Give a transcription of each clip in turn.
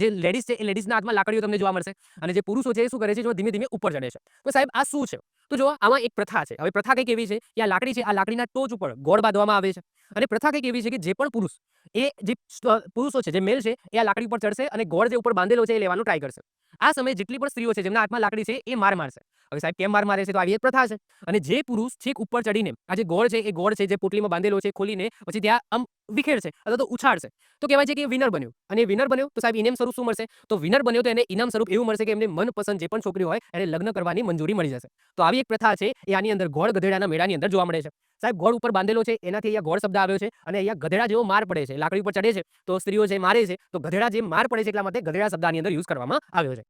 જે લેડીઝ છે એ લેડીઝના હાથમાં લાકડીઓ તમને જોવા મળશે અને જે પુરુષો છે એ શું કરે છે, જો ધીમે ધીમે ઉપર ચડે છે. તો સાહેબ આ શું છે? તો જો આમાં એક પ્રથા છે. હવે પ્રથા કંઈક એવી છે કે આ લાકડી છે, આ લાકડીના ટોચ ઉપર ગોળ બાંધવામાં આવે છે અને પ્રથા કંઈક એવી છે કે જે પણ પુરુષ એ જે પુરુષો છે, જે મેલ છે, એ આ લાકડી ઉપર ચડશે અને ગોળ જે ઉપર બાંધેલો છે એ લેવાનો ટ્રાય કરશે. આ સમયે જેટલી પણ સ્ત્રીઓ છે જેમના હાથમાં લાકડી છે એ માર મારશે. હવે સાહેબ કેમ માર મારે છે? તો આવી એક પ્રથા છે. અને જે પુરુષ છેક ઉપર ચડીને આ જે ગોળ છે, એ ગોળ છે જે પોટલીમાં બાંધેલો છે ખોલીને પછી ત્યાં આમ વિખેરશે અથવા તો ઉછાળશે, તો કહેવાય છે કે એ વિનર બન્યો. અને વિનર બન્યો તો સાહેબ ઇનામ સ્વરૂપ શું મળશે? તો વિનર બન્યો તો એને ઇનામ સ્વરૂપ એવું મળશે કે એમને મનપસંદ જે પણ છોકરી હોય એને લગ્ન કરવાની મંજૂરી મળી જશે. તો આવી એક પ્રથા છે એ આની અંદર ગોળ ગધેડાના મેળાની અંદર જોવા મળે છે. સાહેબ ગોળ ઉપર બાંધેલો છે એનાથી અહીંયા ગોળ શબ્દ આવ્યો છે અને અહીંયા ગધેડા જેવો માર પડે છે, લાકડી ઉપર ચડે છે તો સ્ત્રીઓ જે મારે છે તો ગધેડા જે માર પડે છે એટલા માટે ગધેડા શબ્દ આની અંદર યુઝ કરવામાં આવ્યો છે.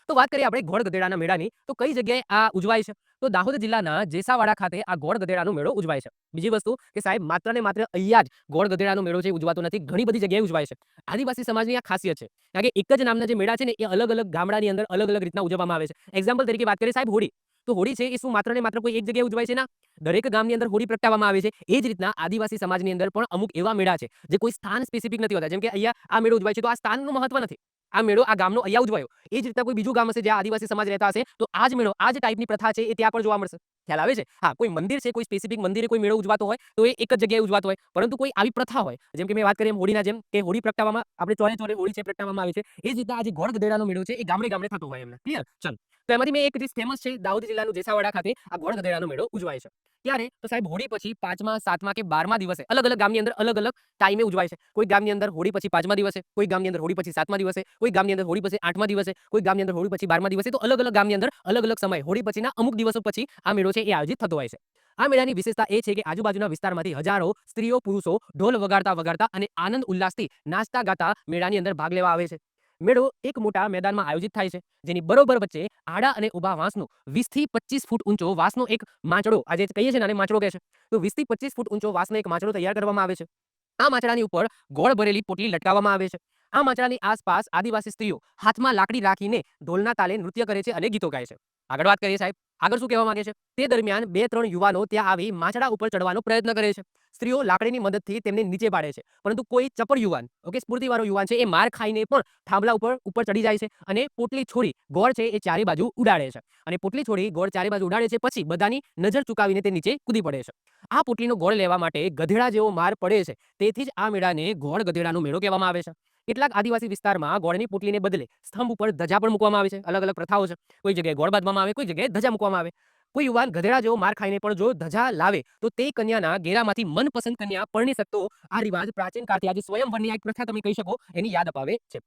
તો વાત કરીએ આપણે ગોળ ગધેડાના મેળાની, તો કઈ જગ્યાએ આ ઉજવાય છે? તો દાહોદ જિલ્લાના જેસાવાડા ખાતે આ ગોળ ગધેડાનો મેળો ઉજવાય છે. બીજી વસ્તુ કે સાહેબ માત્ર ને માત્ર અહીંયા જ ગોળ ગધેડાનો મેળો છે ઉજવાતો નથી, ઘણી બધી જગ્યાએ ઉજવાય છે. આદિવાસી સમાજની આ ખાસિયત છે, કારણ કે એક જ નામના જે મેળા છે ને એ અલગ અલગ ગામડાની અંદર અલગ અલગ રીતના ઉજવવામાં આવે છે. એક્ઝામ્પલ તરીકે વાત કરીએ સાહેબ હોળી, તો હોળી છે એ શું માત્ર ને માત્ર કોઈ એક જગ્યાએ ઉજવાય છે? ના, દરેક ગામની અંદર હોળી પ્રગટાવવામાં આવે છે. એ જ રીતના આદિવાસી સમાજની અંદર પણ અમુક એવા મેળા છે જે કોઈ સ્થાન સ્પેસિફિક નથી હોતા. જેમ કે અહીંયા આ મેળો ઉજવાય છે તો આ સ્થાનનું મહત્વ નથી, આ મેળો આ ગામનો અહીંયા ઉજવાયો. એ જ રીતના કોઈ બીજું ગામ હશે જ્યાં આદિવાસી સમાજ રહેતા હશે તો આ જ મેળો, આ જ ટાઈપની પ્રથા છે એ ત્યાં પણ જોવા મળશે. ખ્યાલ આવે છે? હા, કોઈ મંદિર છે, કોઈ સ્પેસિફિક મંદિરે કોઈ મેળો ઉજવાતો હોય તો એ એક જ જગ્યાએ ઉજવાતો હોય, પરંતુ કોઈ આવી પ્રથા હોય જેમ કે મેં વાત કરી એમ હોળીના જેમ કે હોળી પ્રગટાવવામાં આપણે ચોરે ચોરે હોળી છે પ્રગટાવવામાં આવે છે, એ જ રીતના આ જે ગોળ ગધેડાનો મેળો છે એ ગામડે ગામડે થતો હોય એમને. ક્લિયર? ચલો, તો એમાંથી મેં એક જે ફેમસ છે દાહોદ જિલ્લાનું જેસાવાડા ખાતે આ ગોળ ગધેડાનો મેળો ઉજવાય છે. ત્યારે તો સાહેબ હોળી પછી 5મા, 7મા કે 12મા દિવસે અલગ અલગ ગામની અંદર અલગ અલગ ટાઈમે ઉજવાય છે. કોઈ ગામની અંદર હોળી પછી 5મા દિવસે, કોઈ ગામની અંદર હોળી પછી 7મા દિવસે, કોઈ ગામની અંદર હોળી પછી 8મા દિવસે, કોઈ ગામની અંદર હોળી પછી 12મા દિવસે. તો અલગ અલગ ગામની અંદર અલગ અલગ સમય હોળી પછીના અમુક દિવસો પછી આ મેળો છે એ આયોજિત થતો હોય છે. આ મેળાની વિશેષતા એ છે કે આજુબાજુના વિસ્તારમાંથી હજારો સ્ત્રીઓ પુરુષો ઢોલ વગાડતા વગાડતા અને આનંદ ઉલ્લાસથી નાચતા ગાતા મેળાની અંદર ભાગ લેવા આવે છે. મેળો એક મોટા મેદાનમાં આયોજિત થાય છે જેની બરોબર વચ્ચે આડા અને ઊભા વાંસનો 20 થી 25 ફૂટ ઊંચો વાંસનો એક માંચડો, આજે કહીએ છીએ ને આને માંચડો કહે છે, તો 20 થી 25 ફૂટ ઊંચો વાંસનો એક માંચડો તૈયાર કરવામાં આવે છે. આ માંચડાની ઉપર ગોળ ભરેલી પોટલી લટકાવવામાં આવે છે. આ માંચડાની આસપાસ આદિવાસી સ્ત્રીઓ હાથમાં લાકડી રાખીને ઢોલના તાલે નૃત્ય કરે છે અને ગીતો ગાય છે. આગળ વાત કરીએ સાહેબ, આગળ શું કહેવા માંગે છે? તે દરમિયાન 2-3 યુવાનો ત્યાં આવી માંચડા ઉપર ચડવાનો પ્રયત્ન કરે છે. સ્ત્રીઓ લાકડીની મદદથી તેમને નીચે પાડે છે, પરંતુ કોઈ ચપળ યુવાન, ઓકે, સ્ફૂર્તિવાળો યુવાન છે એ માર ખાઈને પણ થાંભલા ઉપર ચડી જાય છે અને પોટલી છોડી ગોળ છે એ ચારે બાજુ ઉડાડે છે. અને પોટલી છોડી ગોળ ચારે બાજુ ઉડાડે છે પછી બધાની નજર ચૂકાવીને તે નીચે કૂદી પડે છે. આ પોટલીનો ગોળ લેવા માટે ગધેડા જેવો માર પડે છે, તેથી જ આ મેળાને ગોળ ગધેડાનો મેળો કહેવામાં આવે છે. કેટલાક આદિવાસી વિસ્તારમાં ગોળની પોટલીને બદલે સ્તંભ ઉપર ધજા પણ મૂકવામાં આવે છે. અલગ અલગ પ્રથાઓ છે. કોઈ જગ્યાએ ગોળ બાંધવામાં આવે, કોઈ જગ્યાએ ધજા મૂકવામાં આવે. કોઈ યુવાન ગધેડા જેવો માર ખાઈને પણ જો ધજા લાવે તો તે કન્યાના ઘેરામાંથી મનપસંદ કન્યા પરણી શકતો આ રિવાજ પ્રાચીન કાળથી આજે સ્વયંવરની એક પ્રથા તમે કહી શકો એની યાદ અપાવે છે.